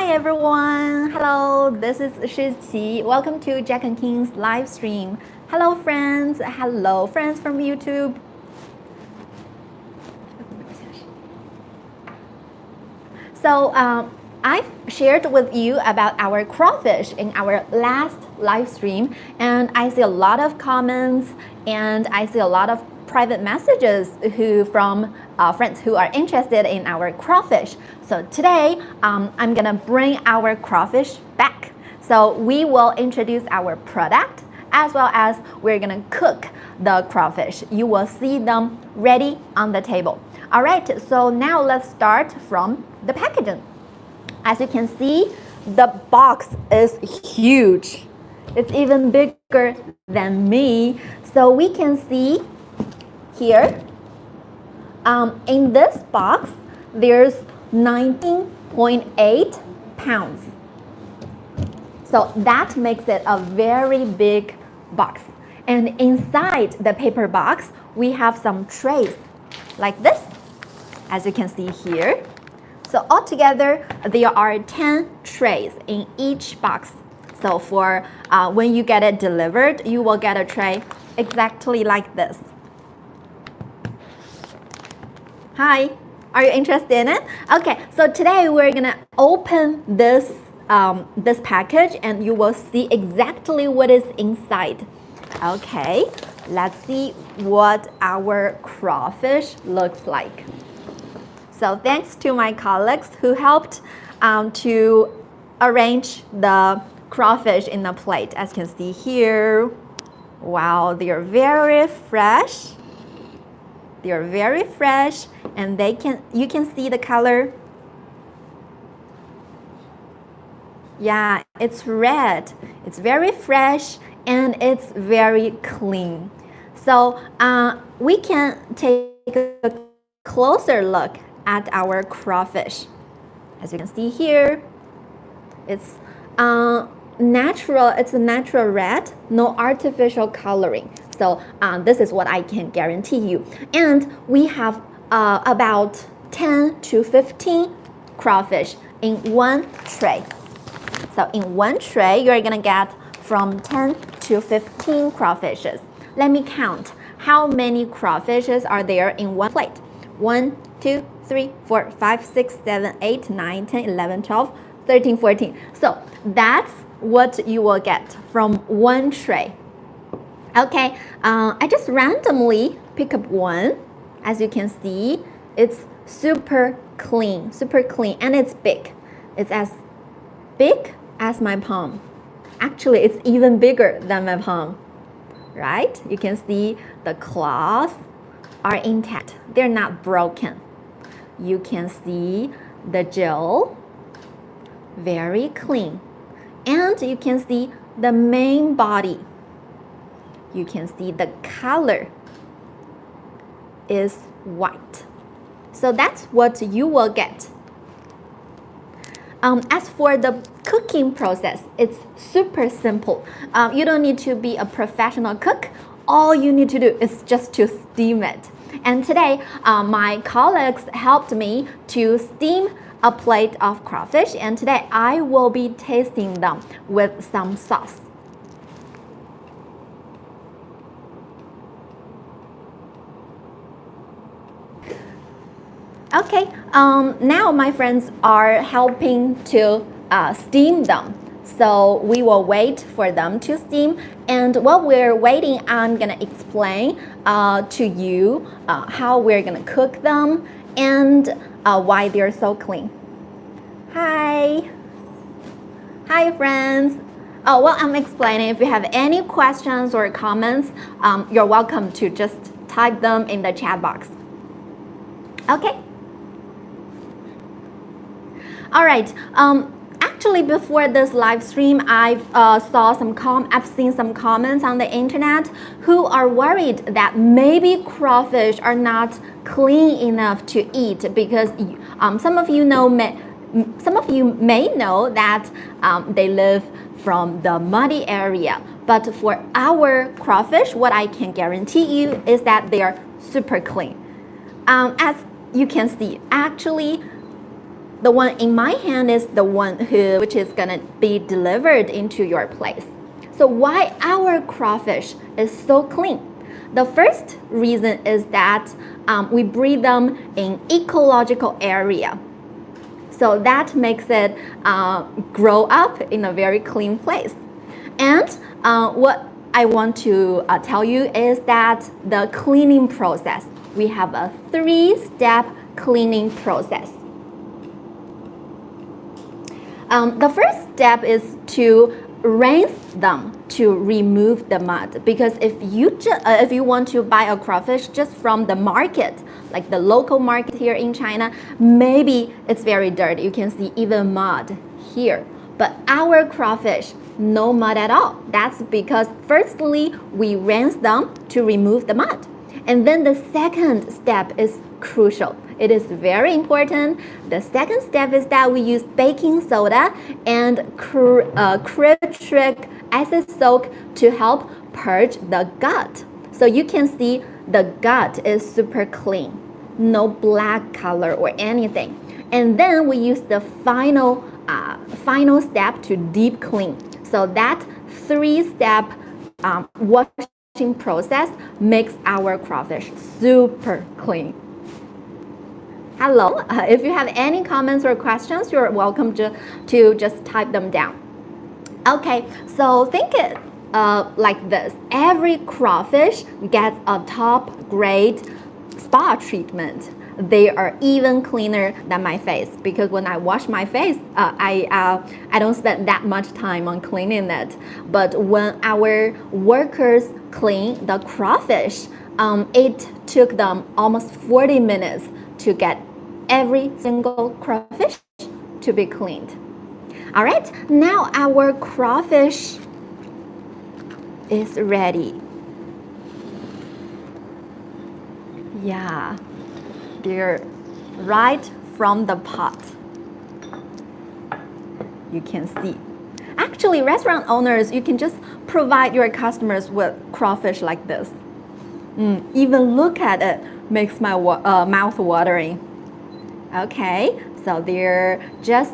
Hi everyone! Hello, this is Shiqi. Welcome to Jack&King's live stream. Hello friends! Hello friends from YouTube. So I've shared with you about our crawfish in our last live stream, and I see a lot of comments and I see a lot of private messages from friends who are interested in our crawfish. So today I'm gonna bring our crawfish back. So we will introduce our product as well as we're gonna cook the crawfish. You will see them ready on the table. All right, so now let's start from the packaging. As you can see, the box is huge. It's even bigger than me. So we can see here, in this box, there's 19.8 pounds. So that makes it a very big box. And inside the paper box, we have some trays like this, as you can see here. So altogether, there are 10 trays in each box. So for when you get it delivered, you will get a tray exactly like this. Hi, are you interested in it? Okay, so today we're gonna open this this package and you will see exactly what is inside. Okay, let's see what our crawfish looks like. So thanks to my colleagues who helped to arrange the crawfish in the plate. As you can see here, wow, they are very fresh. They are very fresh, and you can see the color. Yeah, it's red. It's very fresh and it's very clean. So we can take a closer look at our crawfish. As you can see here, it's natural. It's a natural red, no artificial coloring. So this is what I can guarantee you. And we have about 10 to 15 crawfish in one tray. So in one tray, you're gonna get from 10 to 15 crawfishes. Let me count how many crawfishes are there in one plate. 1, 2, 3, 4, 5, 6, 7, 8, 9, 10, 11, 12, 13, 14. So that's what you will get from one tray. Okay, I just randomly pick up one. As you can see, it's super clean, and it's big. It's as big as my palm. Actually, it's even bigger than my palm, right? You can see the claws are intact. They're not broken. You can see the gel, very clean. And you can see the main body. You can see the color is white. So that's what you will get. As for the cooking process, it's super simple. You don't need to be a professional cook. All you need to do is just to steam it. And today, my colleagues helped me to steam a plate of crawfish, and today I will be tasting them with some sauce. Okay, now my friends are helping to steam them. So we will wait for them to steam, and while we're waiting, I'm gonna explain to you how we're gonna cook them and why they're so clean. Hi friends. Oh, well, I'm explaining. If you have any questions or comments, you're welcome to just type them in the chat box. Okay. All right. Actually, before this live stream, I've seen some comments on the internet who are worried that maybe crawfish are not clean enough to eat because some of you may know that they live from the muddy area. But for our crawfish, what I can guarantee you is that they are super clean. As you can see, actually, The one in my hand is the one which is gonna be delivered into your place. So why our crawfish is so clean? The first reason is that we breed them in ecological area. So that makes it grow up in a very clean place. And what I want to tell you is that the cleaning process, we have a 3-step cleaning process. The first step is to rinse them to remove the mud, because if you want to buy a crawfish just from the market, like the local market here in China, maybe it's very dirty. You can see even mud here. But our crawfish, no mud at all. That's because firstly, we rinse them to remove the mud. And then the second step is crucial. It is very important. The second step is that we use baking soda and citric acid soak to help purge the gut. So you can see the gut is super clean, no black color or anything. And then we use the final step to deep clean. So that 3-step washing process makes our crawfish super clean. Hello, if you have any comments or questions, you're welcome to just type them down. Okay, so think it like this. Every crawfish gets a top grade spa treatment. They are even cleaner than my face, because when I wash my face, I don't spend that much time on cleaning it. But when our workers clean the crawfish, it took them almost 40 minutes to get every single crawfish to be cleaned. All right, now our crawfish is ready. Yeah, they're right from the pot. You can see. Actually, restaurant owners, you can just provide your customers with crawfish like this. Even look at it makes my mouth watering. Okay, so they're just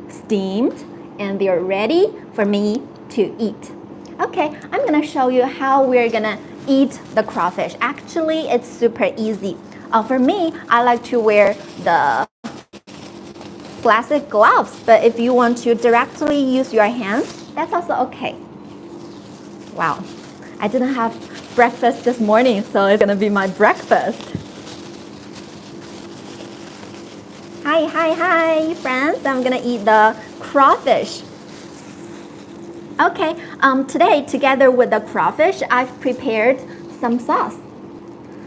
steamed and they're ready for me to eat. Okay, I'm gonna show you how we're gonna eat the crawfish. Actually, it's super easy. For me, I like to wear the plastic gloves, but if you want to directly use your hands, that's also okay. Wow, I didn't have breakfast this morning, so it's gonna be my breakfast. Hi, friends. I'm gonna eat the crawfish. Okay, today, together with the crawfish, I've prepared some sauce.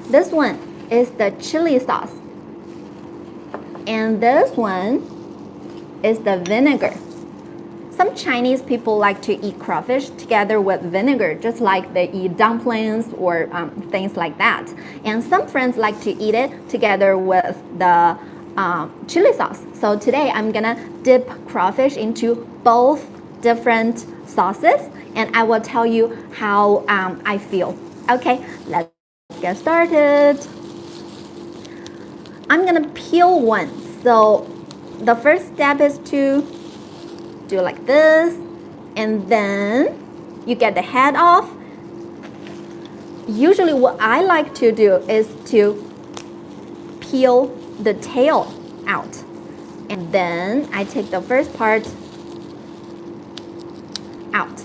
This one is the chili sauce. And this one is the vinegar. Some Chinese people like to eat crawfish together with vinegar, just like they eat dumplings or things like that. And some friends like to eat it together with the chili sauce. So today I'm gonna dip crawfish into both different sauces, and I will tell you how I feel. Okay, let's get started. I'm gonna peel one. So the first step is to do like this, and then you get the head off. Usually what I like to do is to peel the tail out, and then I take the first part out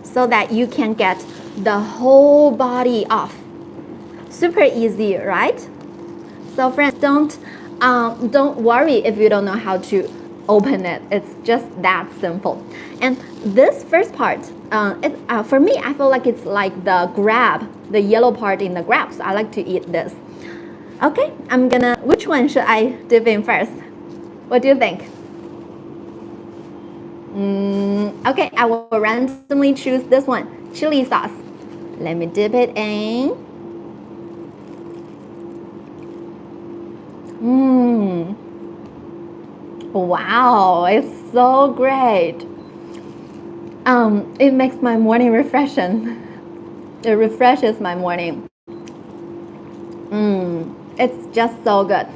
so that you can get the whole body off. Super easy, right? So friends, don't worry if you don't know how to open it. It's just that simple. And this first part, for me, I feel like it's like the grab, the yellow part in the grab. So I like to eat this. Okay, which one should I dip in first? What do you think? Okay, I will randomly choose this one, chili sauce. Let me dip it in. Wow, it's so great. It makes my morning refreshing. It refreshes my morning. It's just so good.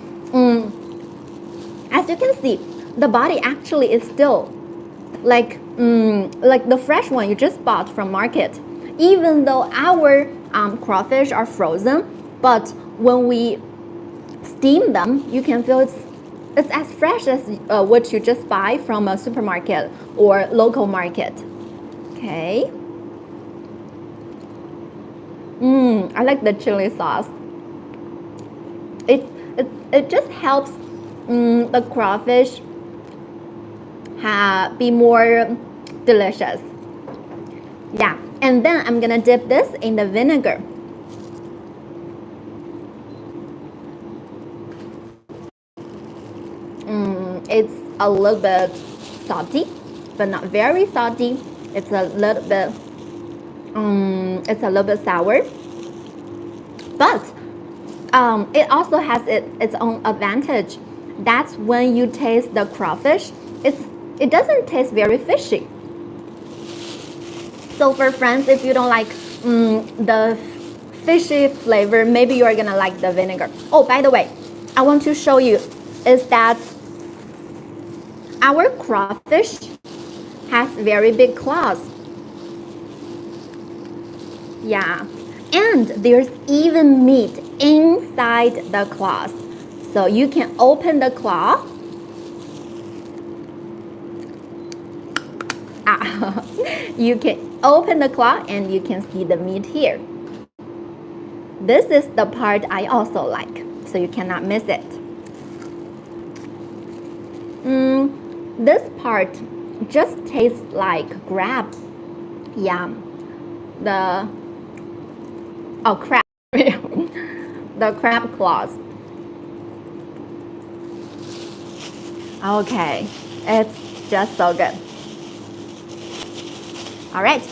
As you can see, the body actually is still like the fresh one you just bought from market. Even though our crawfish are frozen, but when we steam them, you can feel it's as fresh as what you just buy from a supermarket or local market. Okay. I like the chili sauce. It just helps the crawfish be more delicious. Yeah, and then I'm gonna dip this in the vinegar. It's a little bit salty, but not very salty. It's a little bit sour, but it also has its own advantage. That's when you taste the crawfish, it doesn't taste very fishy. So for friends, if you don't like the fishy flavor, maybe you're gonna like the vinegar. Oh, by the way, I want to show you is that our crawfish has very big claws. Yeah, and there's even meat inside the claws. So you can open the claw. You can open the claw and you can see the meat here. This is the part I also like, so you cannot miss it. This part just tastes like crab. Yeah, crab. The crab claws. Okay, it's just so good. All right,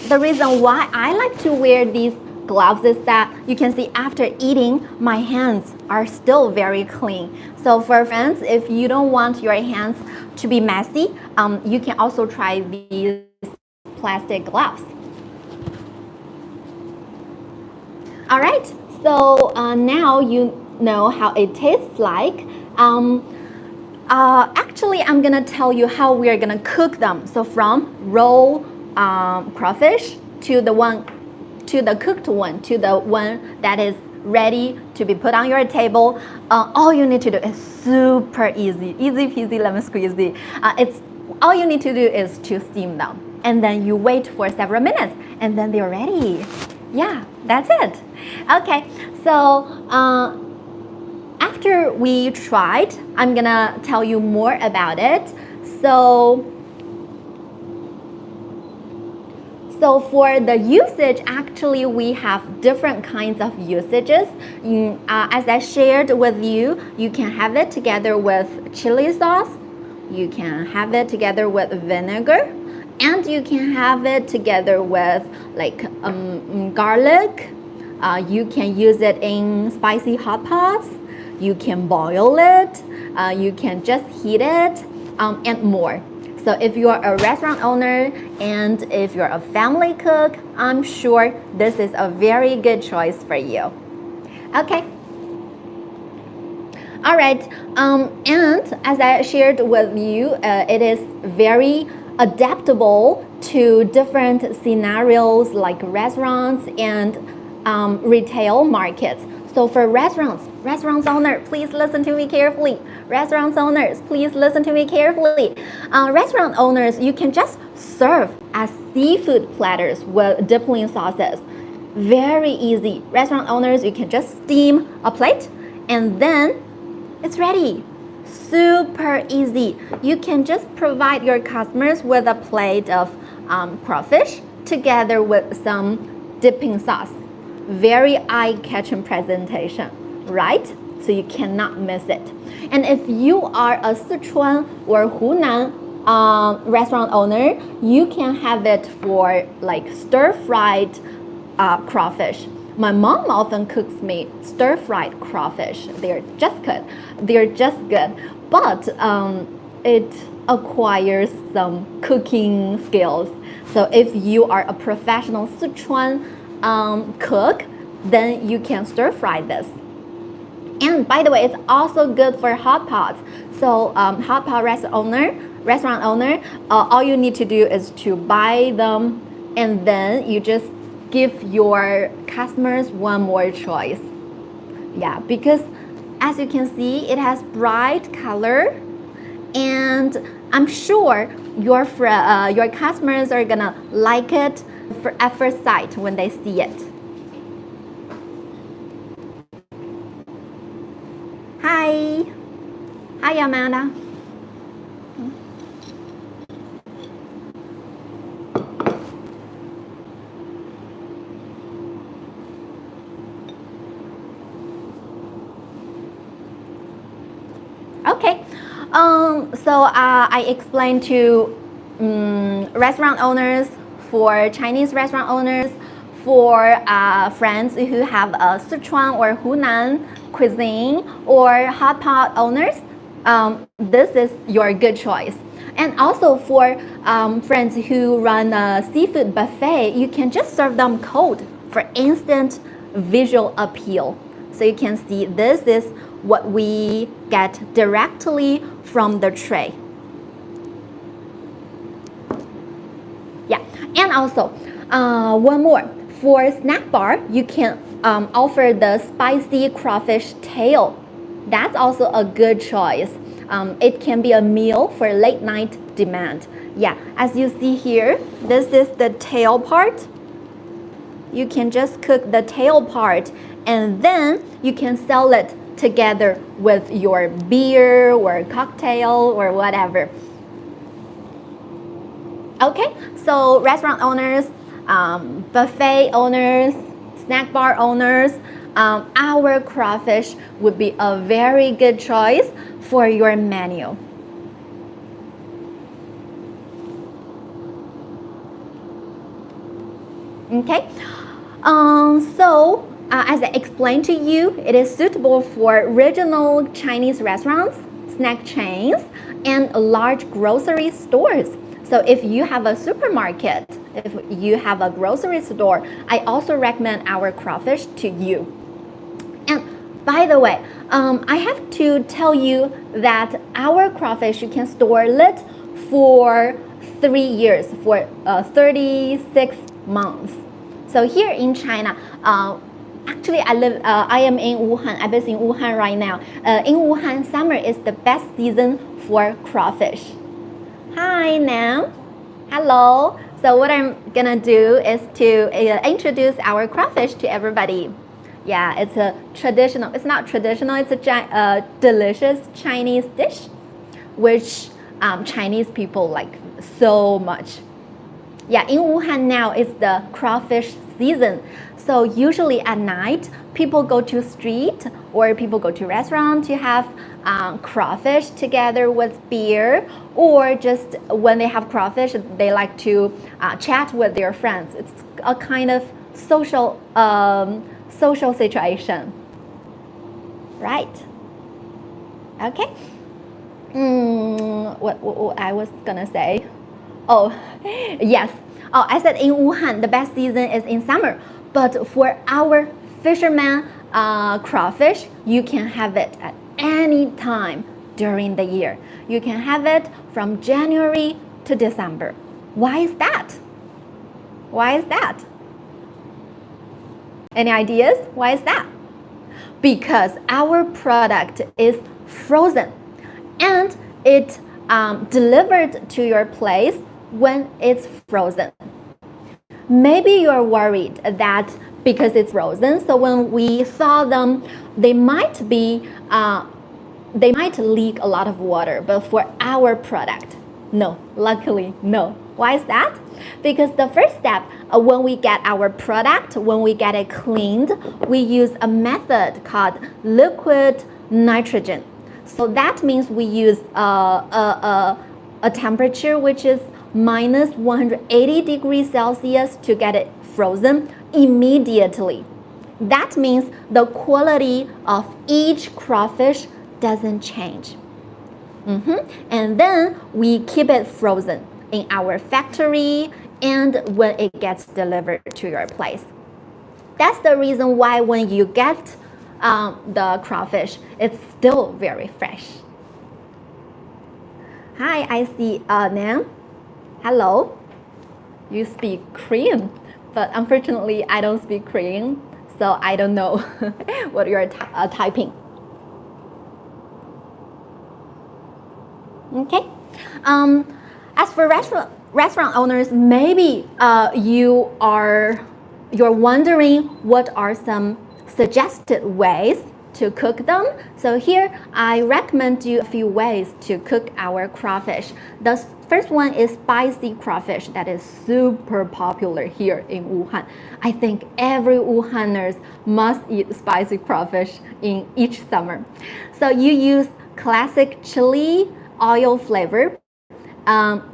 the reason why I like to wear these gloves is that you can see after eating, my hands are still very clean. So for friends, if you don't want your hands to be messy, you can also try these plastic gloves. All right, so now you know how it tastes like. Actually, I'm gonna tell you how we are gonna cook them. So from raw crawfish to the cooked one, to the one that is ready to be put on your table, all you need to do is super easy peasy lemon squeezy. It's all you need to do is to steam them, and then you wait for several minutes, and then they're ready. Yeah, that's it. Okay, so after we tried, I'm gonna tell you more about it. So for the usage, actually we have different kinds of usages. As I shared with you, you can have it together with chili sauce, you can have it together with vinegar, and you can have it together with like garlic. You can use it in spicy hot pots, you can boil it, you can just heat it, and more. So if you're a restaurant owner and if you're a family cook, I'm sure this is a very good choice for you. Okay. All right. And as I shared with you, it is very adaptable to different scenarios like restaurants and retail markets. So for restaurants owner, please listen to me carefully. Restaurant owners, please listen to me carefully. Restaurant owners, you can just serve as seafood platters with dipping sauces. Very easy. Restaurant owners, you can just steam a plate and then it's ready. Super easy. You can just provide your customers with a plate of crawfish together with some dipping sauce. Very eye-catching presentation, right? So you cannot miss it. And if you are a Sichuan or Hunan restaurant owner, you can have it for like stir-fried crawfish. My mom often cooks me stir-fried crawfish. They're just good. But it acquires some cooking skills. So if you are a professional Sichuan cook, then you can stir fry this. And by the way, it's also good for hot pots. So hot pot restaurant owner, all you need to do is to buy them, and then you just give your customers one more choice. Yeah, because as you can see, it has bright color, and I'm sure your customers are gonna like it at first sight when they see it. Hi, Amanda. Okay, so I explained to restaurant owners, for Chinese restaurant owners, for friends who have a Sichuan or Hunan cuisine, or hot pot owners, this is your good choice. And also for friends who run a seafood buffet, you can just serve them cold for instant visual appeal. So you can see this is what we get directly from the tray. Yeah, and also one more. For snack bar, you can offer the spicy crawfish tail. That's also a good choice. It can be a meal for late night demand. Yeah, as you see here, this is the tail part. You can just cook the tail part, and then you can sell it together with your beer or cocktail or whatever. Okay, so restaurant owners, buffet owners, snack bar owners, our crawfish would be a very good choice for your menu. Okay, so as I explained to you, it is suitable for regional Chinese restaurants, snack chains, and large grocery stores. So if you have a supermarket, if you have a grocery store, I also recommend our crawfish to you. And by the way, I have to tell you that our crawfish you can store it for 3 years, for 36 months. So here in China, actually I am in Wuhan. I'm based in Wuhan right now. In Wuhan, summer is the best season for crawfish. Hi, Nam. Hello. So what I'm gonna do is to introduce our crawfish to everybody. Yeah, it's a traditional, it's not traditional, it's a delicious Chinese dish, which Chinese people like so much. Yeah, in Wuhan now it's the crawfish season. So usually at night, people go to street or people go to restaurant to have crawfish together with beer, or just when they have crawfish, they like to chat with their friends. It's a kind of social situation, right? Okay. What I was gonna say? Oh, yes. Oh, I said in Wuhan, the best season is in summer. But for our fisherman crawfish, you can have it at any time during the year. You can have it from January to December. Why is that? Why is that? Any ideas? Why is that? Because our product is frozen and it delivered to your place when it's frozen. Maybe you're worried that because it's frozen, so when we thaw them, they might leak a lot of water. But for our product, no, luckily no. Why is that? Because the first step, when we get our product, when we get it cleaned, we use a method called liquid nitrogen. So that means we use a temperature which is minus 180 degrees Celsius to get it frozen immediately. That means the quality of each crawfish doesn't change. And then we keep it frozen in our factory and when it gets delivered to your place. That's the reason why when you get the crawfish, it's still very fresh. Hi, I see Nam. Hello. You speak Korean, but unfortunately I don't speak Korean, so I don't know what you're typing. Okay. As for restaurant owners, maybe you're wondering what are some suggested ways to cook them. So here I recommend you a few ways to cook our crawfish. The first one is spicy crawfish that is super popular here in Wuhan. I think every Wuhaners must eat spicy crawfish in each summer. So you use classic chili oil flavor.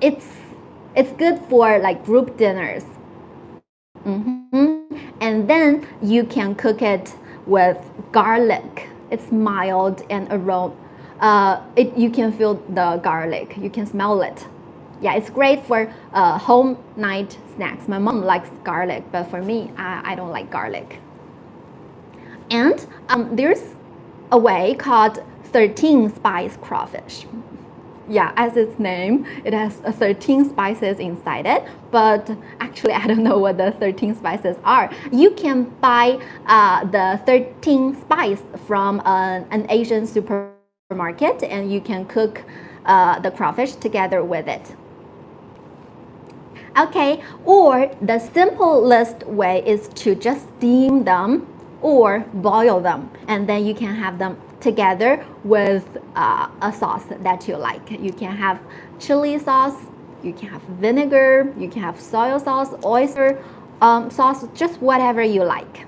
It's good for like group dinners. And then you can cook it with garlic. It's mild and aroma. You can feel the garlic. You can smell it. Yeah, it's great for home night snacks. My mom likes garlic, but for me, I don't like garlic. And there's a way called 13 spice crawfish. Yeah, as its name, it has 13 spices inside it, but actually I don't know what the 13 spices are. You can buy the 13 spice from an Asian supermarket, and you can cook the crawfish together with it. Okay, or the simplest way is to just steam them or boil them, and then you can have them together with a sauce that you like. You can have chili sauce, you can have vinegar, you can have soy sauce, oyster sauce, just whatever you like.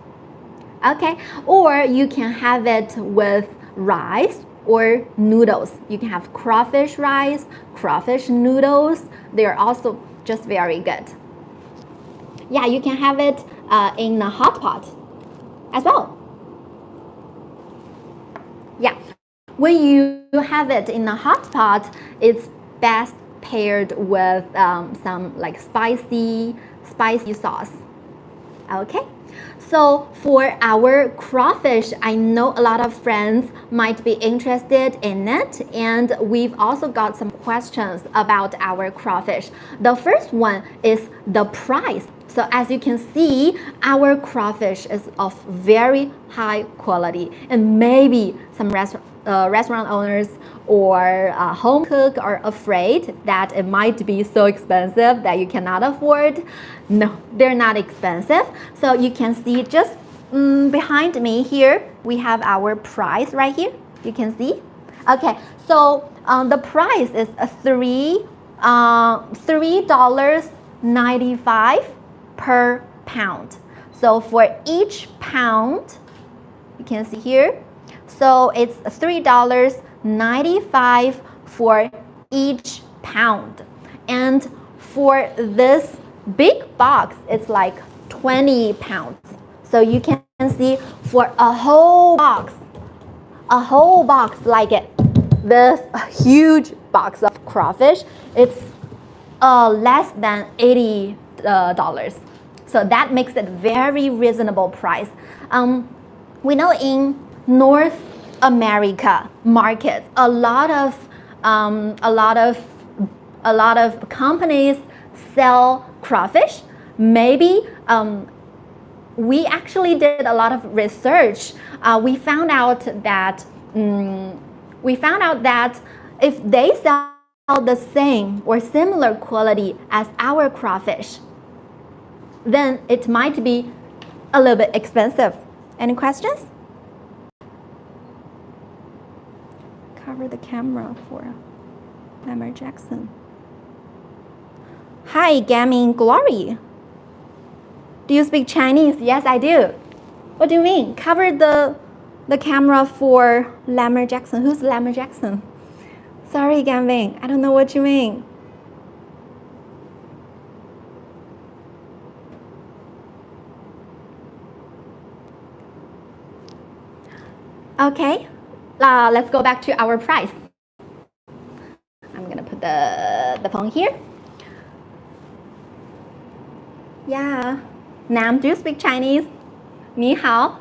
Okay, or you can have it with rice or noodles. You can have crawfish rice, crawfish noodles. They're also just very good. Yeah, you can have it in a hot pot as well. Yeah, when you have it in a hot pot, it's best paired with some like spicy sauce. Okay, so for our crawfish, I know a lot of friends might be interested in it, and we've also got some questions about our crawfish. The first one is the price. So as you can see, our crawfish is of very high quality, and maybe some restaurant owners or home cook are afraid that it might be so expensive that you cannot afford. No, they're not expensive. So you can see just behind me here, we have our price right here. You can see. Okay, so the price is $3.95 per pound. So for each pound, you can see here, so it's $3.95 for each pound. And for this big box, it's like 20 pounds. So you can see for a whole box like it, this huge box of crawfish, it's less than $80. So that makes it very reasonable price. We know in North America markets, a lot of companies sell crawfish. Maybe we actually did a lot of research. We found out that if they sell the same or similar quality as our crawfish, then it might be a little bit expensive. Any questions? Cover the camera for Lamar Jackson. Hi, Gaming Glory. Do you speak Chinese? Yes, I do. What do you mean? Cover the camera for Lamar Jackson. Who's Lamar Jackson? Sorry, Gaming. I don't know what you mean. Okay, let's go back to our price. I'm gonna put the phone here. Yeah, Nam, do you speak Chinese? 你好.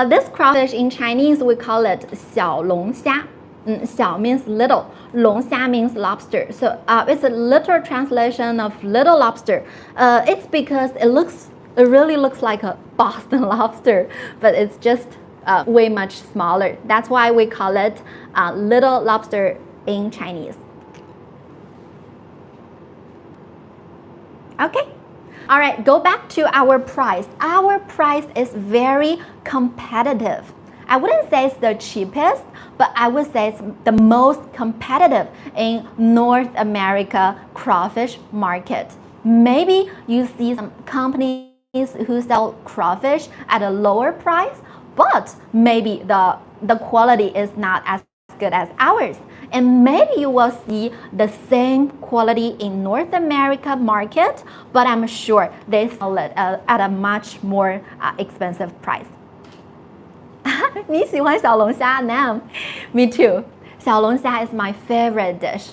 This crawfish in Chinese we call it 小龙虾. 小 means little, 龙虾 means lobster. So it's a literal translation of little lobster. It's because it really looks like a Boston lobster, but it's just way much smaller. That's why we call it little lobster in Chinese. Okay. All right, go back to our price. Our price is very competitive. I wouldn't say it's the cheapest, but I would say it's the most competitive in North America crawfish market. Maybe you see some companies who sell crawfish at a lower price, but maybe the quality is not as good as ours. And maybe you will see the same quality in North America market, but I'm sure they sell it at a much more expensive price. 你喜欢小龙虾 Nam? Me too. 小龙虾 is my favorite dish.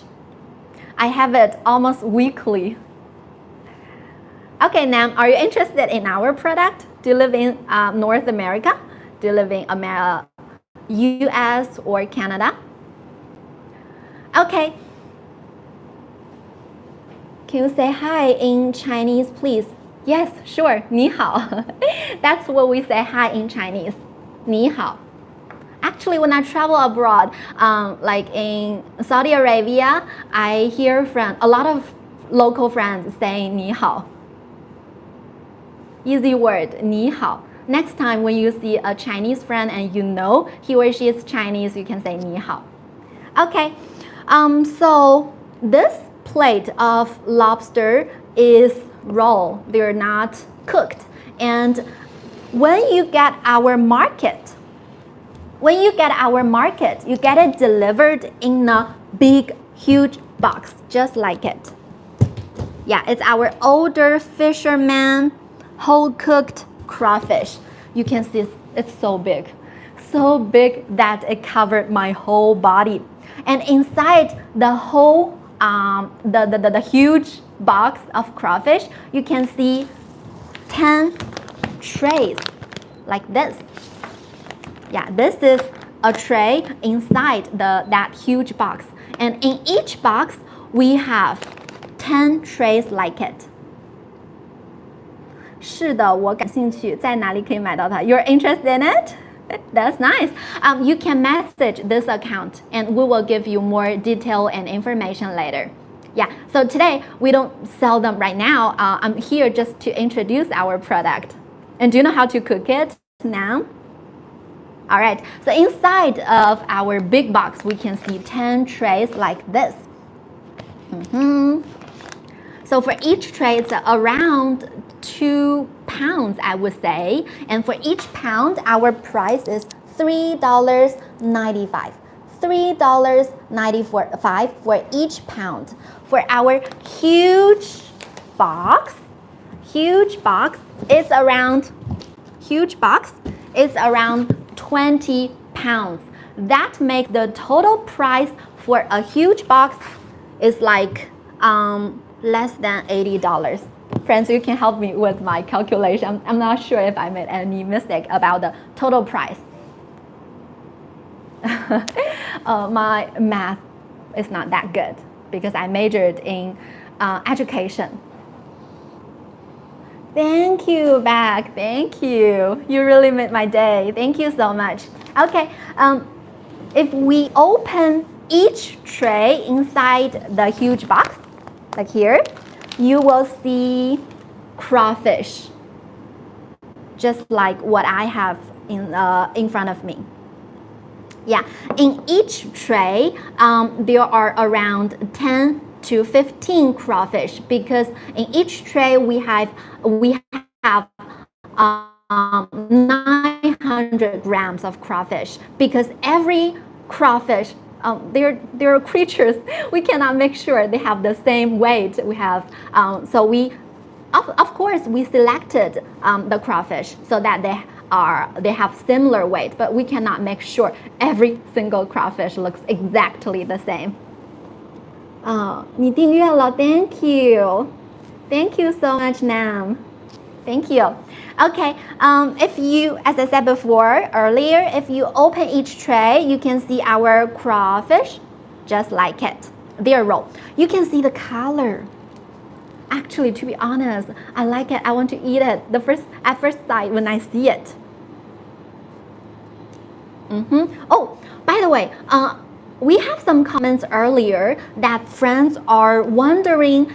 I have it almost weekly. Okay, Nam, are you interested in our product? Do you live in North America? Do you live in US or Canada? Okay. Can you say hi in Chinese, please? Yes, sure. 你好. That's what we say hi in Chinese. 你好. Actually, when I travel abroad, like in Saudi Arabia, I hear from a lot of local friends saying 你好. Easy word, 你好. Next time when you see a Chinese friend and you know he or she is Chinese, you can say 你好. Okay, so this plate of lobster is raw. They're not cooked. And when you get our market, you get it delivered in a big, huge box, just like it. Yeah, it's our older fisherman whole cooked crawfish. You can see it's so big that it covered my whole body. And inside the whole the huge box of crawfish, you can see 10 trays like this. Yeah, this is a tray inside that huge box. And in each box, we have 10 trays like it. 是的，我感兴趣，在哪里可以买到它？ You're interested in it? That's nice. You can message this account and we will give you more detail and information later. Yeah, so today we don't sell them right now. I'm here just to introduce our product. And do you know how to cook it now? All right, so inside of our big box, we can see 10 trays like this. So for each tray, it's around 2 pounds, I would say. And for each pound, our price is $3.95. $3.95 for each pound. For our huge box, it's around 20 pounds. That makes the total price for a huge box is like less than $80. Friends, you can help me with my calculation. I'm not sure if I made any mistake about the total price. My math is not that good because I majored in education. Thank you, Beck. Thank you. You really made my day. Thank you so much. Okay, if we open each tray inside the huge box, like here, you will see crawfish, just like what I have in front of me. Yeah, in each tray, there are around 10 to 15 crawfish because in each tray we have 900 grams of crawfish because every crawfish they're creatures. We cannot make sure they have the same weight we have. So we, of course, we selected the crawfish so that they have similar weight, but we cannot make sure every single crawfish looks exactly the same. 你订阅了 Thank you so much, Nam. Thank you. Okay, if you, as I said before, earlier, if you open each tray, you can see our crawfish, just like it. They're raw. You can see the color. Actually, to be honest, I like it. I want to eat it at first sight when I see it. Oh, by the way, we have some comments earlier that friends are wondering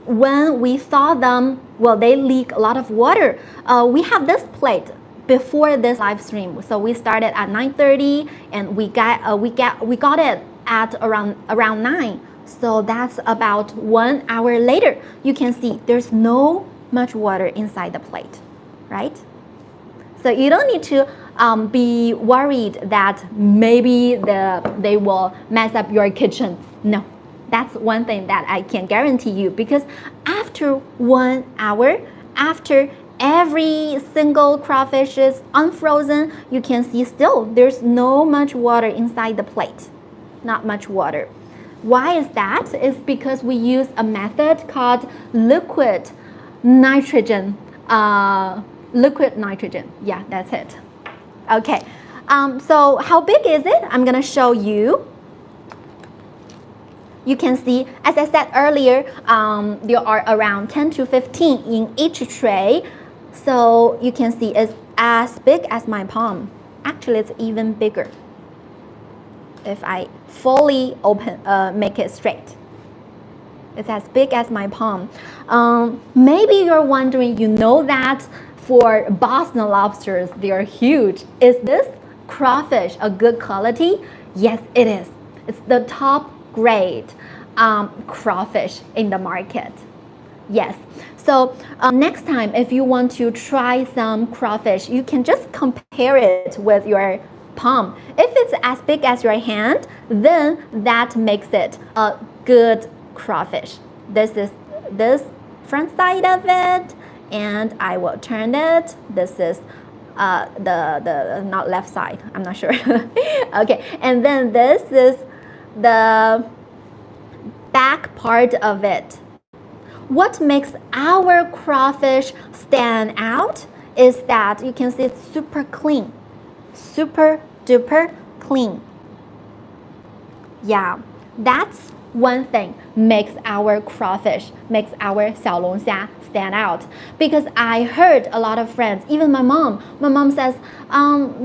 when we thaw them, will they leak a lot of water? We have this plate before this live stream, so we started at 9:30 and we got it at around 9. So that's about 1 hour later. You can see there's no much water inside the plate, right? So you don't need to be worried that maybe they will mess up your kitchen. No, that's one thing that I can guarantee you, because after 1 hour, after every single crawfish is unfrozen, you can see still there's no much water inside the plate. Not much water. Why is that? It's because we use a method called liquid nitrogen. Liquid nitrogen. Yeah, that's it. Okay. So how big is it? I'm gonna show you. You can see, as I said earlier, there are around 10 to 15 in each tray. So you can see it's as big as my palm. Actually, it's even bigger if I fully make it straight. It's as big as my palm. Maybe you're wondering, you know that for Boston lobsters, they are huge. Is this crawfish a good quality? Yes, it is. It's the top grade crawfish in the market. Yes. So next time, if you want to try some crawfish, you can just compare it with your palm. If it's as big as your hand, then that makes it a good crawfish. This is this front side of it, and I will turn it. This is the not left side, I'm not sure. Okay, and then this is the back part of it. What makes our crawfish stand out is that you can see it's super clean. Super duper clean. Yeah, that's one thing makes our crawfish, makes our 小龙虾 stand out. Because I heard a lot of friends, even my mom says,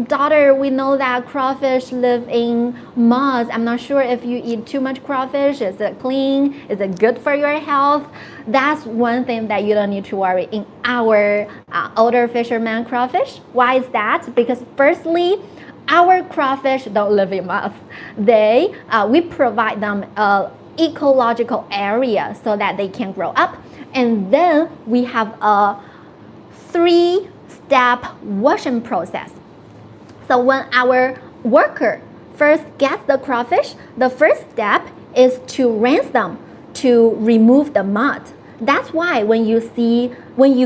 daughter, we know that crawfish live in muds. I'm not sure if you eat too much crawfish. Is it clean? Is it good for your health? That's one thing that you don't need to worry in our older fisherman crawfish. Why is that? Because firstly, our crawfish don't live in muds. We provide them an ecological area so that they can grow up. And then we have a 3-step washing process. So when our worker first gets the crawfish, the first step is to rinse them to remove the mud. That's why when you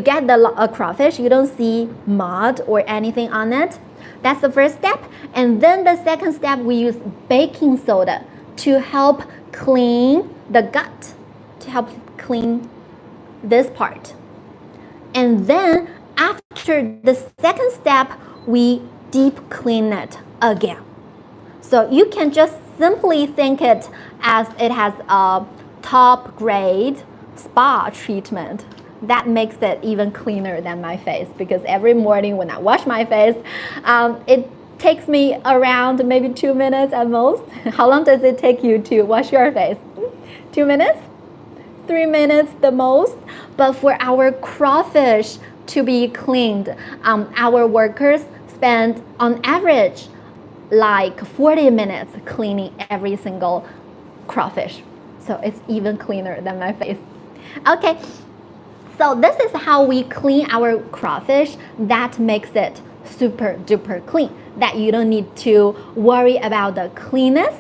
get the crawfish, you don't see mud or anything on it. That's the first step. And then the second step, we use baking soda to help clean the gut, to help clean this part. And then after the second step, we deep clean it again. So you can just simply think it as it has a top grade spa treatment. That makes it even cleaner than my face, because every morning when I wash my face, it takes me around maybe 2 minutes at most. How long does it take you to wash your face? 2 minutes? 3 minutes the most. But for our crawfish to be cleaned, our workers spend on average like 40 minutes cleaning every single crawfish. So it's even cleaner than my face. Okay. So this is how we clean our crawfish. That makes it super duper clean. That you don't need to worry about the cleanness.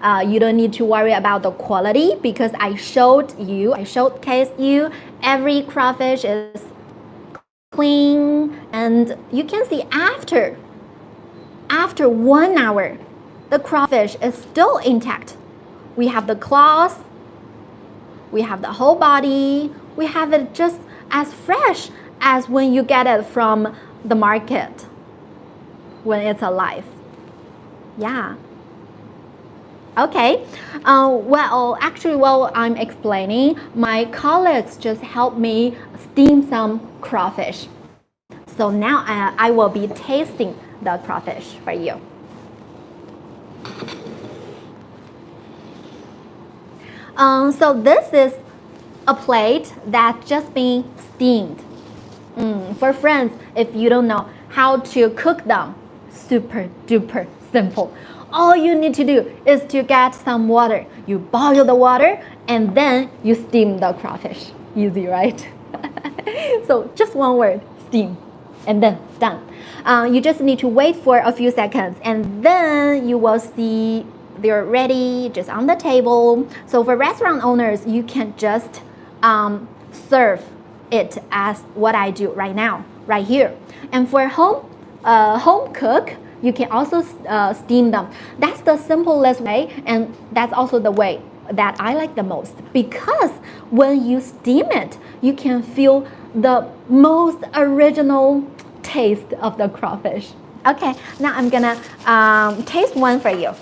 You don't need to worry about the quality, because I showcased you every crawfish is clean, and you can see after 1 hour, the crawfish is still intact. We have the claws, we have the whole body, we have it just as fresh as when you get it from the market when it's alive. Yeah. Okay. Well, actually, while I'm explaining, my colleagues just helped me steam some crawfish. So now I will be tasting the crawfish for you. So this is a plate that's just being steamed. For friends, if you don't know how to cook them, super duper simple. All you need to do is to get some water. You boil the water and then you steam the crawfish. Easy, right? So just one word, steam, and then done. You just need to wait for a few seconds and then you will see they're ready just on the table. So for restaurant owners, you can just serve it as what I do right now, right here. And for home cook, you can also steam them. That's the simplest way, and that's also the way that I like the most, because when you steam it, you can feel the most original taste of the crawfish. Okay, now I'm gonna taste one for you.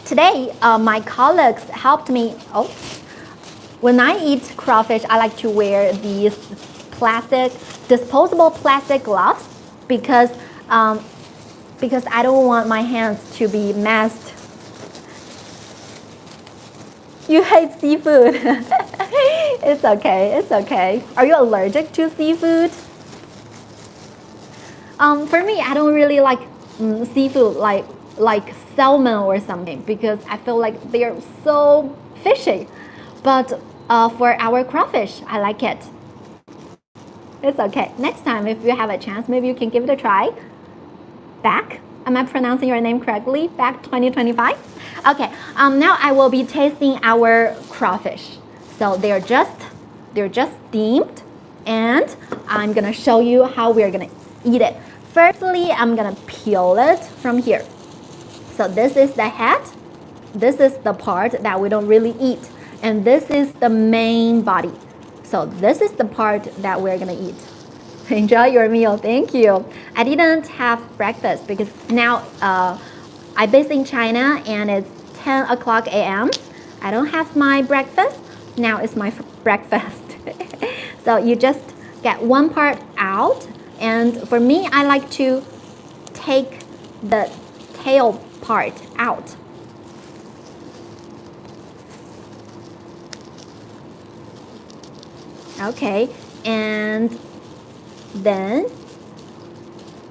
Today, my colleagues helped me. When I eat crawfish, I like to wear these disposable plastic gloves because I don't want my hands to be messed. You hate seafood. It's okay, it's okay. Are you allergic to seafood? For me, I don't really like seafood like salmon or something because I feel like they're so fishy. But for our crawfish, I like it. It's okay. Next time, if you have a chance, maybe you can give it a try. Back, am I pronouncing your name correctly? Back 2025? Okay, now I will be tasting our crawfish. So they're just steamed, and I'm gonna show you how we're gonna eat it. Firstly, I'm gonna peel it from here. So this is the head. This is the part that we don't really eat. And this is the main body. So this is the part that we're gonna eat. Enjoy your meal, thank you. I didn't have breakfast because now I based in China and it's 10 o'clock a.m. I don't have my breakfast. Now it's my breakfast. So you just get one part out, and for me, I like to take the tail part out. Okay, and then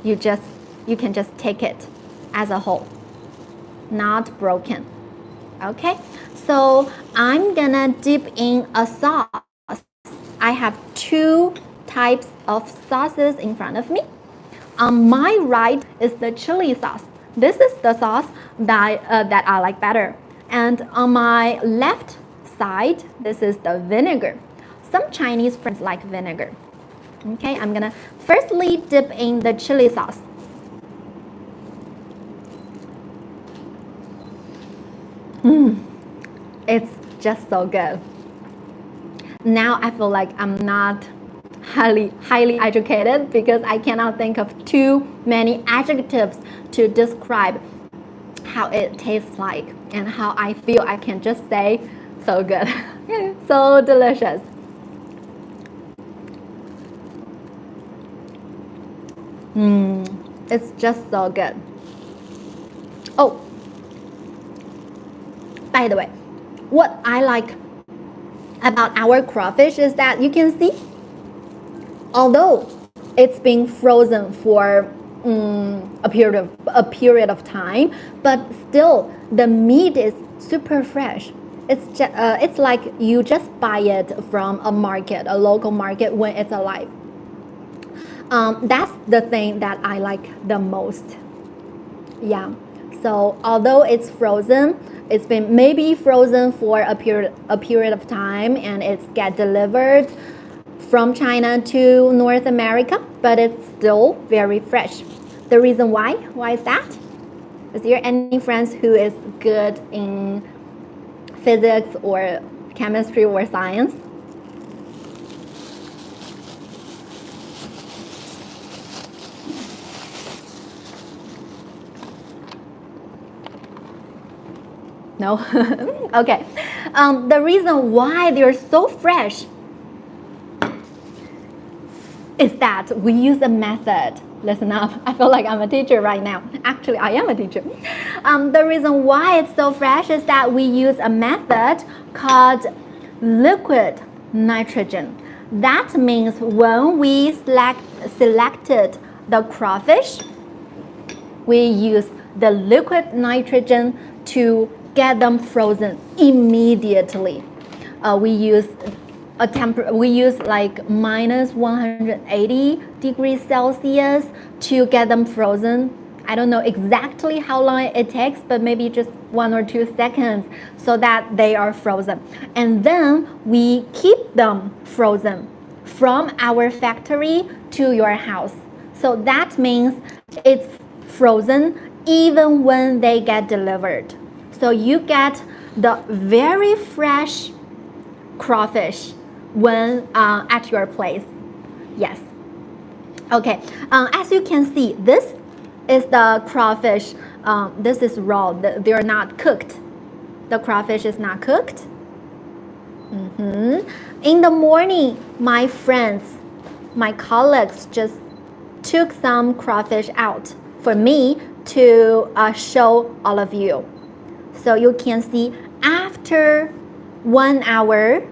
you can just take it as a whole, not broken. Okay, so I'm gonna dip in a sauce. I have two types of sauces in front of me. On my right is the chili sauce. This is the sauce that I like better. And on my left side, this is the vinegar. Some Chinese friends like vinegar. Okay, I'm gonna firstly dip in the chili sauce. It's just so good. Now I feel like I'm not highly educated because I cannot think of too many adjectives to describe how it tastes like and how I feel. I can just say so good. So delicious. It's just so good. Oh, by the way, what I like about our crawfish is that you can see, although it's been frozen for a period of time, but still the meat is super fresh. It's like you just buy it from a local market when it's alive. That's the thing that I like the most. Yeah. So although it's frozen, it's been maybe frozen for a period of time, and it's get delivered from China to North America, but it's still very fresh. The reason why is that? Is there any friends who is good in physics or chemistry or science? No? Okay. The reason why they're so fresh is that we use a method. Listen up. I feel like I'm a teacher right now. Actually, I am a teacher. The reason why it's so fresh is that we use a method called liquid nitrogen. That means when we selected the crawfish, we use the liquid nitrogen to get them frozen immediately. We use like minus 180 degrees Celsius to get them frozen. I don't know exactly how long it takes, but maybe just 1 or 2 seconds so that they are frozen. And then we keep them frozen from our factory to your house. So that means it's frozen even when they get delivered. So you get the very fresh crawfish when at your place. Yes. Okay. As you can see, this is the crawfish. This is raw. They are not cooked. The crawfish is not cooked. In the morning, my friends, my colleagues just took some crawfish out for me to show all of you. So you can see after 1 hour,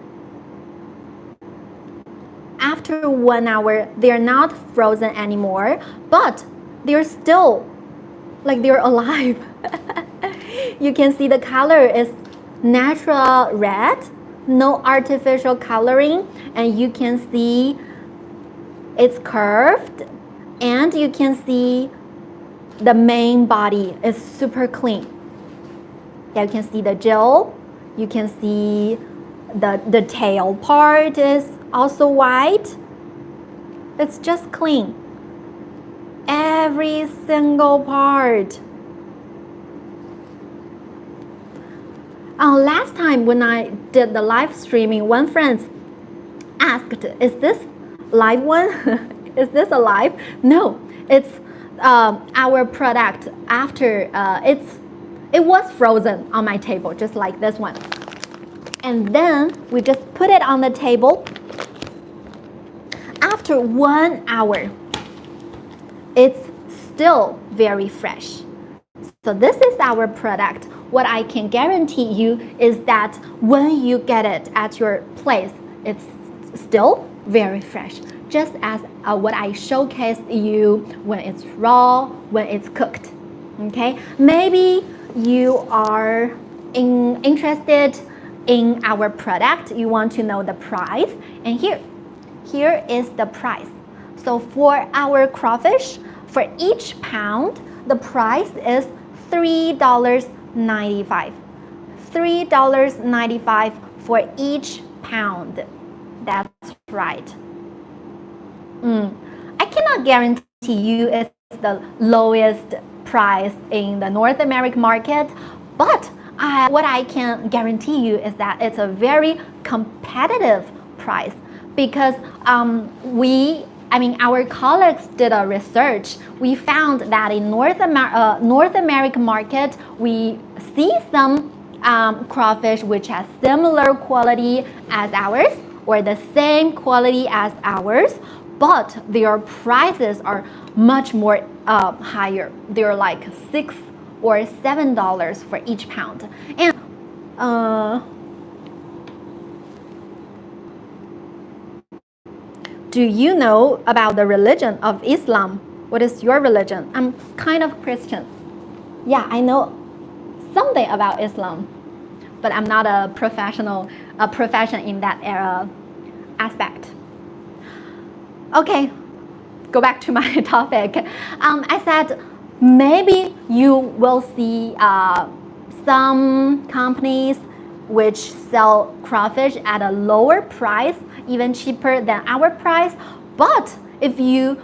they're not frozen anymore, but they're still like they're alive. You can see the color is natural red, no artificial coloring, and you can see it's curved, and you can see the main body is super clean. Yeah, you can see the gel, you can see the tail part is also white. It's just clean. Every single part. Last time when I did the live streaming, one friend asked, is this live one? Is this alive? No, it's our product after it was frozen on my table, just like this one. And then we just put it on the table. After 1 hour, it's still very fresh. So this is our product. What I can guarantee you is that when you get it at your place, it's still very fresh. Just as what I showcased you when it's raw, when it's cooked. Okay, maybe you are interested in our product. You want to know the price, and here is the price. So for our crawfish, for each pound, the price is $3.95. $3.95 for each pound. That's right. I cannot guarantee you it's the lowest price in the North American market, but what I can guarantee you is that it's a very competitive price because our colleagues did a research. We found that in North American market, we see some crawfish which has similar quality as ours or the same quality as ours, but their prices are much more higher. They're like $6 or $7 for each pound. And do you know about the religion of Islam? What is your religion? I'm kind of Christian. Yeah, I know something about Islam, but I'm not a profession in that aspect. Okay, go back to my topic. I said maybe you will see some companies which sell crawfish at a lower price, even cheaper than our price. But if you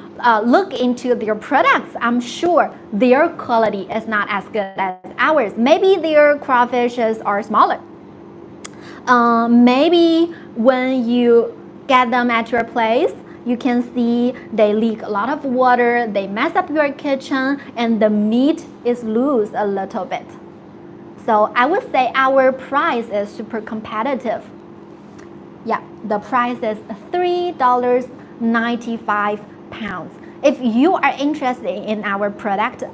look into their products, I'm sure their quality is not as good as ours. Maybe their crawfishes are smaller. Maybe when you get them at your place, you can see they leak a lot of water, they mess up your kitchen, and the meat is loose a little bit. So I would say our price is super competitive. Yeah, the price is $3.95. If you are interested in our product,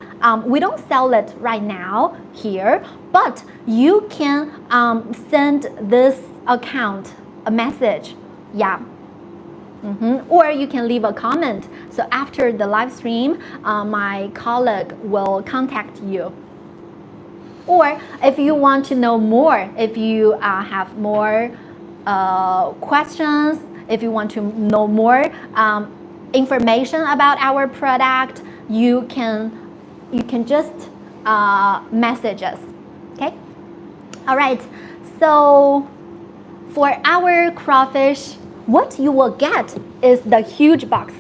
we don't sell it right now here, but you can send this account a message. Yeah. Or you can leave a comment. So after the live stream, my colleague will contact you. Or if you want to know more, if you have more questions, if you want to know more information about our product, you can just message us. Okay. All right. So for our crawfish, what you will get is the huge box.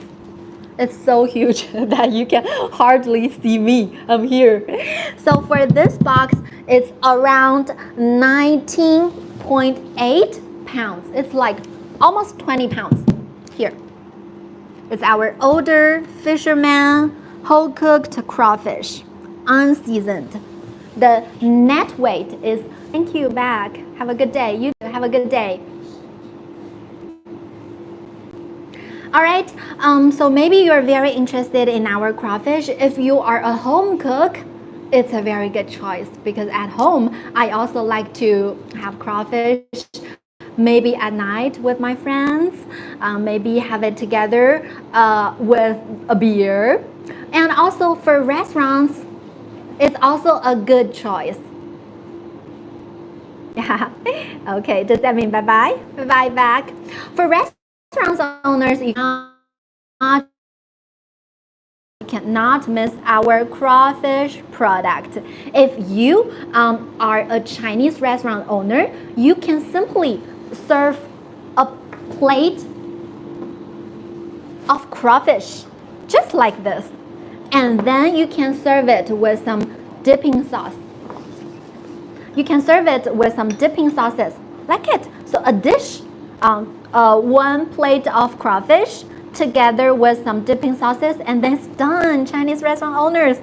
It's so huge that you can hardly see me. I'm here. So for this box, it's around 19.8 pounds. It's like almost 20 pounds. Here. It's our older fisherman whole cooked crawfish, unseasoned. The net weight is, thank you back. Have a good day. You have a good day. All right, so maybe you're very interested in our crawfish. If you are a home cook, it's a very good choice because at home, I also like to have crawfish maybe at night with my friends, maybe have it together with a beer. And also for restaurants, it's also a good choice. Yeah, okay, does that mean bye-bye? Bye-bye back. For restaurant owners, you cannot miss our crawfish product. If you are a Chinese restaurant owner, you can simply serve a plate of crawfish just like this, and then you can serve it with some dipping sauce. You can serve it with some dipping sauces like it. So a dish, one plate of crawfish together with some dipping sauces, and then it's done. Chinese restaurant owners,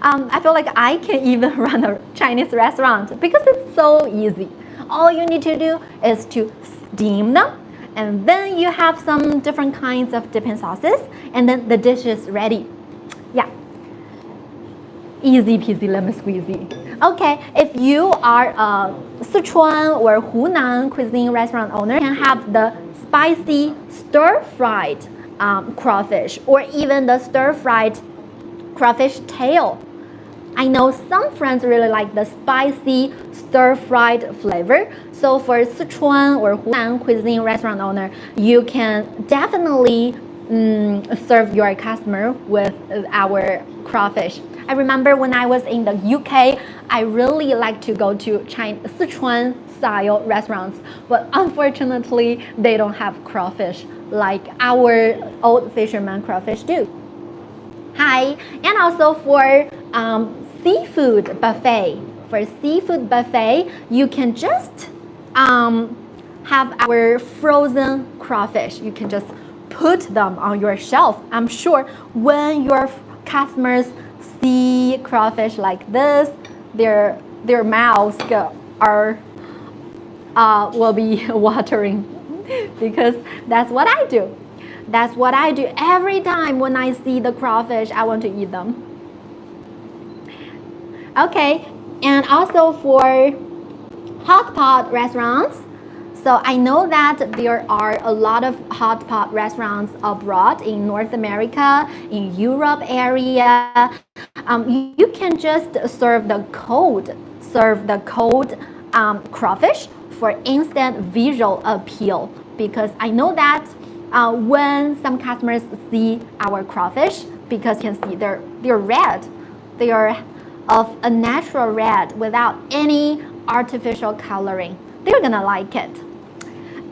I feel like I can even run a Chinese restaurant because it's so easy. All you need to do is to steam them, and then you have some different kinds of dipping sauces, and then the dish is ready. Yeah, easy peasy lemon squeezy. Okay, if you are a Sichuan or Hunan cuisine restaurant owner, you can have the spicy stir-fried crawfish, or even the stir-fried crawfish tail. I know some friends really like the spicy stir-fried flavor. So for Sichuan or Hunan cuisine restaurant owner, you can definitely serve your customer with our crawfish. I remember when I was in the UK, I really like to go to Sichuan style restaurants, but unfortunately, they don't have crawfish like our old fisherman crawfish do. Hi, and also for seafood buffet. For seafood buffet, you can just have our frozen crawfish. You can just put them on your shelf. I'm sure when your customers see crawfish like this, their mouths will be watering because that's what I do. That's what I do every time when I see the crawfish. I want to eat them. Okay, and also for hot pot restaurants. So I know that there are a lot of hot pot restaurants abroad in North America, in Europe area. You can just serve the cold crawfish for instant visual appeal, because I know that when some customers see our crawfish, because you can see they're red, they are of a natural red without any artificial coloring, they're gonna like it.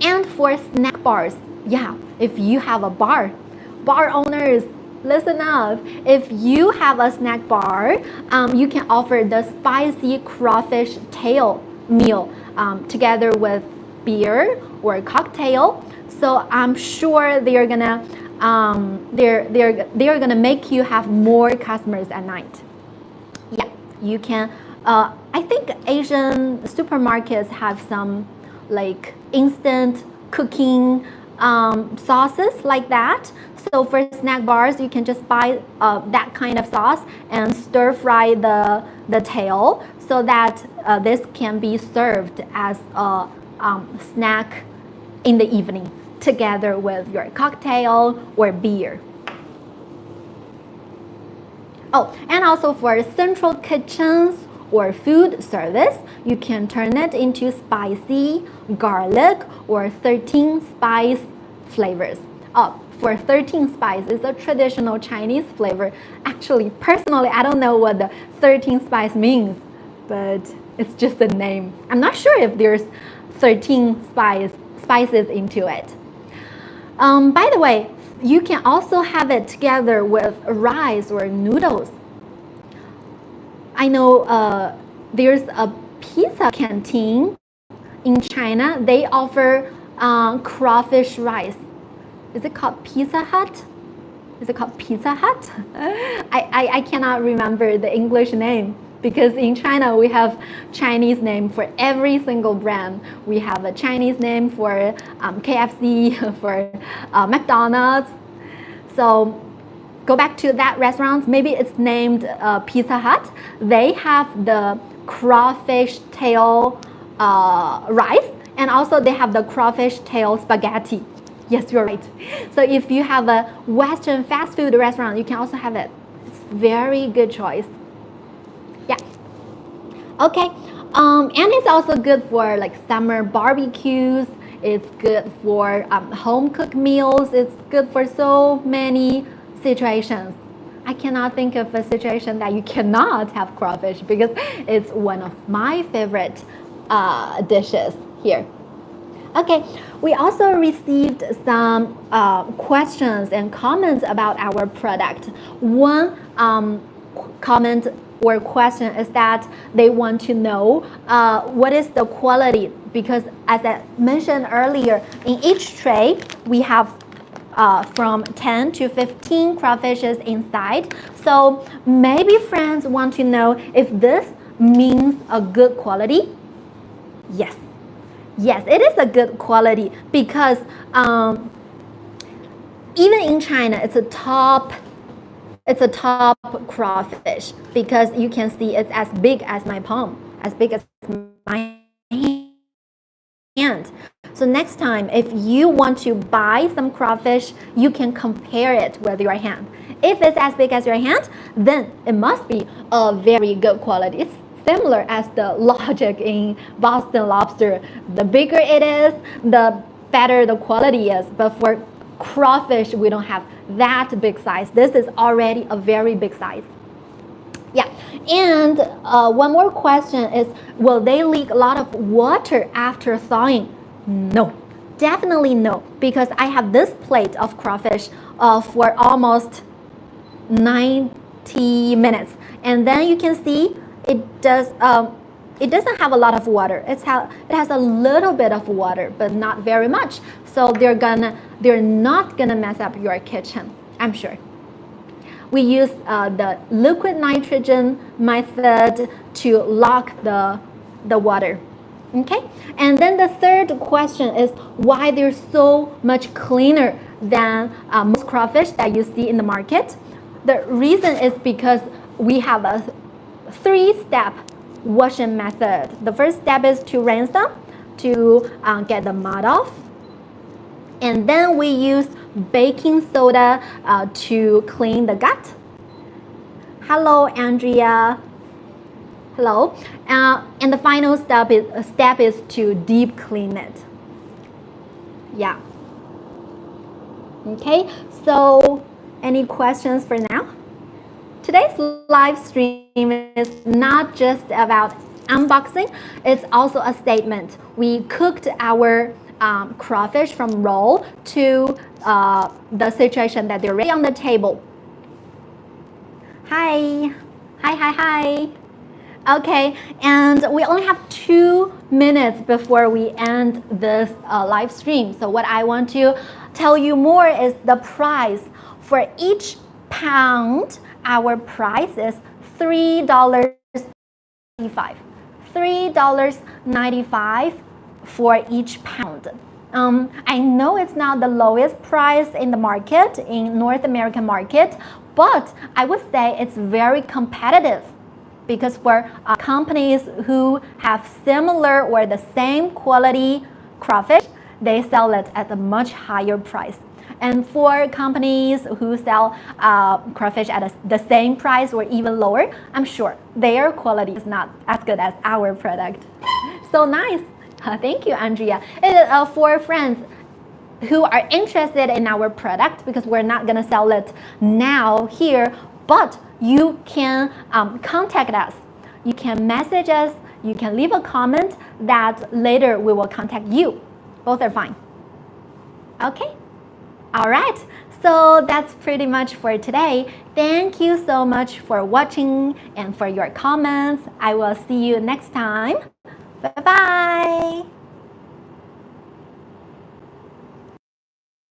And for snack bars, yeah, if you have a bar owners, listen up. If you have a snack bar, you can offer the spicy crawfish tail meal together with beer or cocktail. So I'm sure they're gonna make you have more customers at night. Yeah, you can I think Asian supermarkets have some like instant cooking sauces like that. So for snack bars, you can just buy that kind of sauce and stir fry the tail so that this can be served as a snack in the evening together with your cocktail or beer. Oh, and also for central kitchens or food service, you can turn it into spicy, garlic, or 13 spice flavors. For 13 spice is a traditional Chinese flavor. Actually, personally, I don't know what the 13 spice means, but it's just a name. I'm not sure if there's 13 spices into it. By the way, you can also have it together with rice or noodles. I know there's a pizza canteen in China. They offer crawfish rice. Is it called Pizza Hut? Is it called Pizza Hut? I cannot remember the English name because in China we have Chinese name for every single brand. We have a Chinese name for KFC, for McDonald's. So go back to that restaurant. Maybe it's named Pizza Hut. They have the crawfish tail rice, and also they have the crawfish tail spaghetti. Yes, you're right. So if you have a Western fast food restaurant, you can also have it. It's very good choice. Yeah. Okay. And it's also good for like summer barbecues. It's good for home cooked meals. It's good for so many situations. I cannot think of a situation that you cannot have crawfish because it's one of my favorite dishes here. Okay, we also received some questions and comments about our product. One comment or question is that they want to know what is the quality, because as I mentioned earlier, in each tray we have from 10 to 15 crawfishes inside. So maybe friends want to know if this means a good quality. Yes. Yes, it is a good quality because even in China, it's a top crawfish because you can see it's as big as my palm, as big as my hand. So next time, if you want to buy some crawfish, you can compare it with your hand. If it's as big as your hand, then it must be a very good quality. It's similar as the logic in Boston lobster. The bigger it is, the better the quality is. But for crawfish, we don't have that big size. This is already a very big size. Yeah, and one more question is, will they leak a lot of water after thawing? No, definitely no, because I have this plate of crawfish for almost 90 minutes. And then you can see it doesn't have a lot of water. It has a little bit of water, but not very much. So they're not gonna mess up your kitchen, I'm sure. We use the liquid nitrogen method to lock the water. Okay, and then the third question is why they're so much cleaner than most crawfish that you see in the market. The reason is because we have a 3-step washing method. The first step is to rinse them to get the mud off, and then we use baking soda to clean the gut. Hello, Andrea. Hello. And the final step is to deep clean it. Yeah. Okay, so any questions for now? Today's live stream is not just about unboxing, it's also a statement. We cooked our crawfish from raw to the situation that they're ready on the table. Hi. Hi. Okay, and we only have 2 minutes before we end this live stream. So what I want to tell you more is the price. For each pound, our price is $3 $3.95 for each pound. I know it's not the lowest price in the market, in North American market, but I would say it's very competitive because for companies who have similar or the same quality crawfish, they sell it at a much higher price. And for companies who sell crawfish at the same price or even lower, I'm sure their quality is not as good as our product. So nice. Thank you, Andrea. For friends who are interested in our product, because we're not going to sell it now here, but you can contact us. You can message us. You can leave a comment that later we will contact you. Both are fine. Okay? All right. So that's pretty much for today. Thank you so much for watching and for your comments. I will see you next time. Bye-bye.